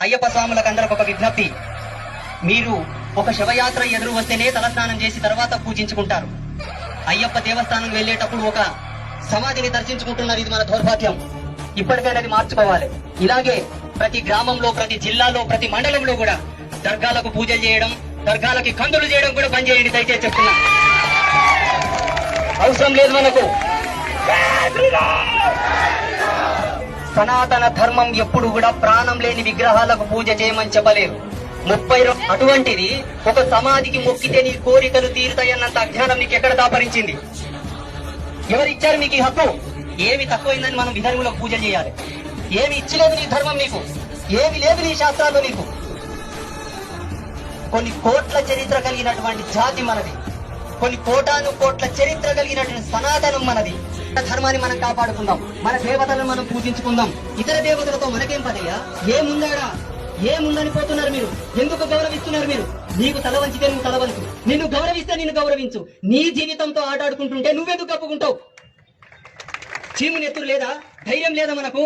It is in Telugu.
అయ్యప్ప స్వాములకు అందరికి ఒక విజ్ఞప్తి. మీరు ఒక శవయాత్ర ఎదురు వస్తేనే తలస్నానం చేసి తర్వాత పూజించుకుంటారు. అయ్యప్ప దేవస్థానం వెళ్ళేటప్పుడు ఒక సమాధిని దర్శించుకుంటున్నారు. ఇది మన దౌర్భాగ్యం. ఇప్పటికైనా అది మార్చుకోవాలి. ఇలాగే ప్రతి గ్రామంలో, ప్రతి జిల్లాలో, ప్రతి మండలంలో కూడా దర్గాలకు పూజలు చేయడం, దర్గాలకి కందులు చేయడం కూడా బంద్ చేయండి దయచేసి చెప్తున్నా. అవసరం లేదు మనకు. సనాతన ధర్మం ఎప్పుడు కూడా ప్రాణం లేని విగ్రహాలకు పూజ చేయమని చెప్పలేదు. 30 అటువంటిది ఒక సమాధికి మొక్కితే నీ కోరికలు తీరుతాయన్నంత అజ్ఞానం నీకు ఎక్కడ దాపరించింది? ఎవరిచ్చారు మీకు ఈ హక్కు? ఏమి తక్కువైందని మనం విధర్ములకు పూజ చేయాలి? ఏమి ఇచ్చలేదు నీ ధర్మం నీకు? ఏమి లేదు నీ శాస్త్రాలు నీకు? కొన్ని కోట్ల చరిత్ర కలిగినటువంటి జాతి మనది. కొన్ని కోటాను కోట్ల చరిత్ర కలిగినటువంటి సనాతనం మనది. ధర్మాన్ని మనం కాపాడుకుందాం. మన దేవతలను మనం పూజించుకుందాం. ఇతర దేవతలతో మనకేం పదయ్యా? ఏముందాడా? ఏముందని పోతున్నారు మీరు? ఎందుకు గౌరవిస్తున్నారు మీరు? నీకు తల వంచితే నువ్వు తల వంచు, నిన్ను గౌరవిస్తే నిన్ను గౌరవించు. నీ జీవితంతో ఆటాడుకుంటుంటే నువ్వెందుకు కప్పుకుంటావు? చీము నెత్తురు లేదా? ధైర్యం లేదా మనకు?